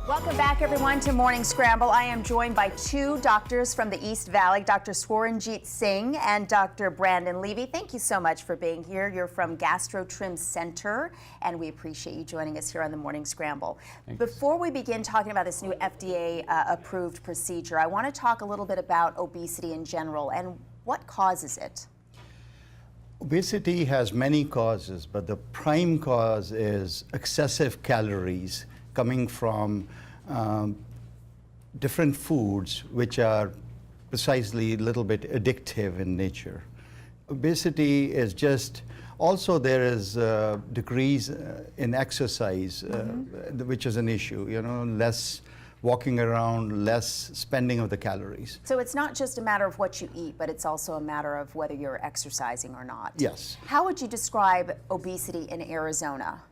Welcome back, everyone, to Morning Scramble. I am joined by two doctors from the East Valley, Dr. Swaranjit Singh and Dr. Brandon Levy. Thank you so much for being here. You're from Gastrotrim Center, and we appreciate you joining us here on the Morning Scramble. Thanks. Before we begin talking about this new FDA-approved procedure, I want to talk a little bit about obesity in general and what causes it. Obesity has many causes, but the prime cause is excessive calories coming from different foods which are precisely a little bit addictive in nature. Obesity is just, also there is decrease in exercise, which is an issue, you know, less walking around, less spending of the calories. So it's not just a matter of what you eat, but it's also a matter of whether you're exercising or not. Yes. How would you describe obesity in Arizona?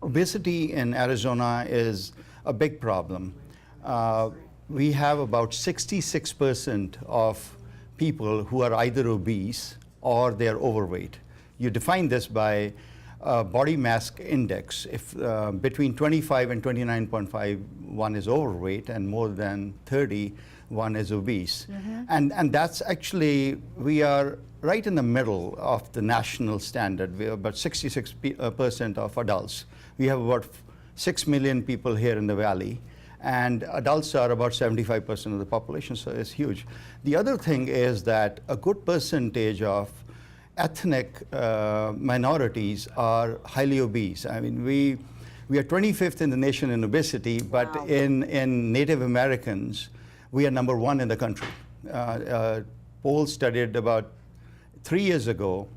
Obesity in Arizona is a big problem. We have about 66% of people who are either obese or they're overweight. You define this by body mass index. If between 25 and 29.5, one is overweight, and more than 30, one is obese. And that's actually, we are right in the middle of the national standard. We are about 66% of adults. We have about 6 million people here in the valley, and adults are about 75% of the population, so it's huge. The other thing is that a good percentage of ethnic minorities are highly obese. I mean, we are 25th in the nation in obesity, but wow. in Native Americans, we are number 1 in the country. Polls studied about 3 years ago,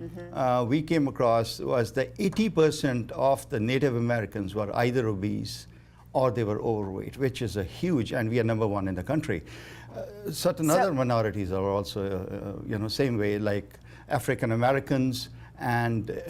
we came across was that 80% of the Native Americans were either obese or they were overweight, which is a huge, and we are number 1 in the country. Certain other minorities are also, you know, same way, like African Americans and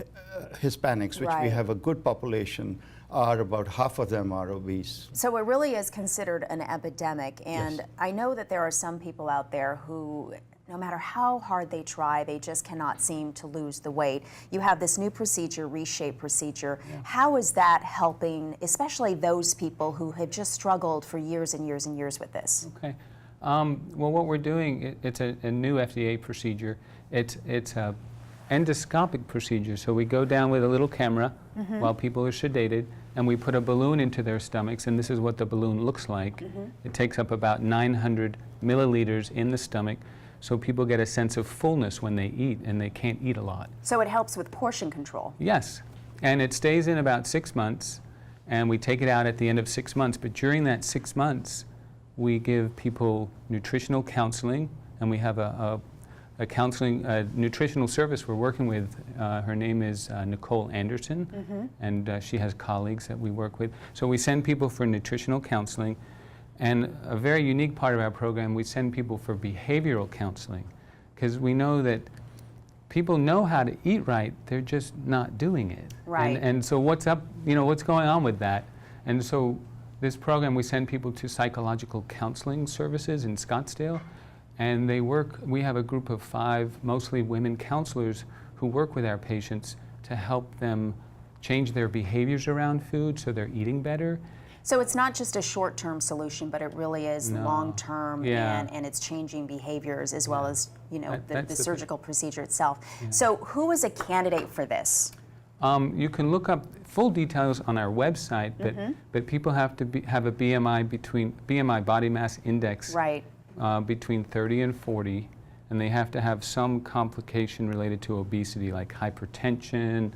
Hispanics, which we have a good population, are about half of them are obese. So it really is considered an epidemic, and yes. I know that there are some people out there who, no matter how hard they try, they just cannot seem to lose the weight. You have this new procedure, Reshape procedure. Yeah. How is that helping, especially those people who have just struggled for years and years and years with this? Okay. Well, what we're doing, it's a new FDA procedure. It's a endoscopic procedure. So we go down with a little camera while people are sedated, and we put a balloon into their stomachs, and this is what the balloon looks like. It takes up about 900 milliliters in the stomach. So people get a sense of fullness when they eat, and they can't eat a lot. So it helps with portion control? Yes, and it stays in about 6 months, and we take it out at the end of 6 months. But during that 6 months, we give people nutritional counseling, and we have a nutritional service we're working with. Her name is Nicole Anderson, and she has colleagues that we work with. So we send people for nutritional counseling. And a very unique part of our program, we send people for behavioral counseling, because we know that people know how to eat right, they're just not doing it. Right. And so what's up, you know, what's going on with that? And so this program, we send people to psychological counseling services in Scottsdale, and they work, we have a group of 5, mostly women counselors, who work with our patients to help them change their behaviors around food so they're eating better. So it's not just a short-term solution, but it really is long-term, and it's changing behaviors as well as, you know, the surgical procedure itself. Yeah. So who is a candidate for this? You can look up full details on our website, but people have to have a BMI body mass index between 30 and 40, and they have to have some complication related to obesity, like hypertension,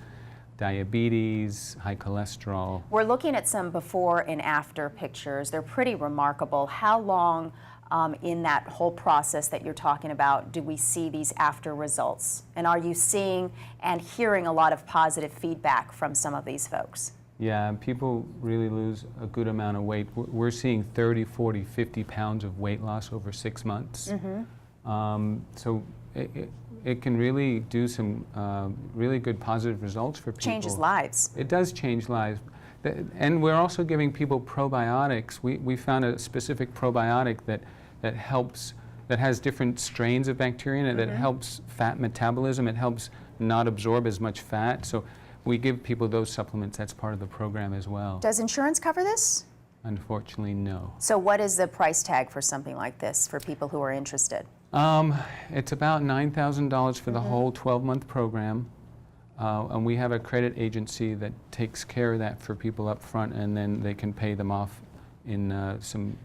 diabetes, high cholesterol. We're looking at some before and after pictures. They're pretty remarkable. How long in that whole process that you're talking about do we see these after results? And are you seeing and hearing a lot of positive feedback from some of these folks? Yeah, people really lose a good amount of weight. We're seeing 30, 40, 50 pounds of weight loss over 6 months. So it can really do some really good positive results for people. Changes lives. It does change lives. And we're also giving people probiotics. We found a specific probiotic that helps, that has different strains of bacteria in it, that helps fat metabolism. It helps not absorb as much fat. So we give people those supplements. That's part of the program as well. Does insurance cover this? Unfortunately, no. So what is the price tag for something like this for people who are interested? It's about $9,000 for the whole 12-month program. And we have a credit agency that takes care of that for people up front, and then they can pay them off in some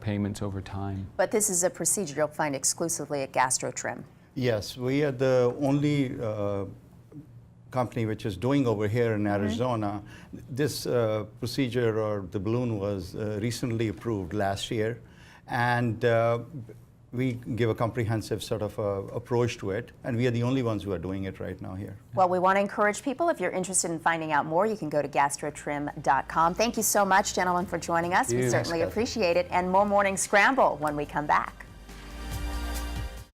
payments over time. But this is a procedure you'll find exclusively at Gastrotrim. Yes, we are the only company which is doing over here in Arizona. This procedure, or the balloon, was recently approved last year, and we give a comprehensive sort of approach to it, and we are the only ones who are doing it right now here. Well, we want to encourage people, if you're interested in finding out more, you can go to gastrotrim.com. Thank you so much, gentlemen, for joining us. We certainly appreciate it. And more Morning Scramble when we come back.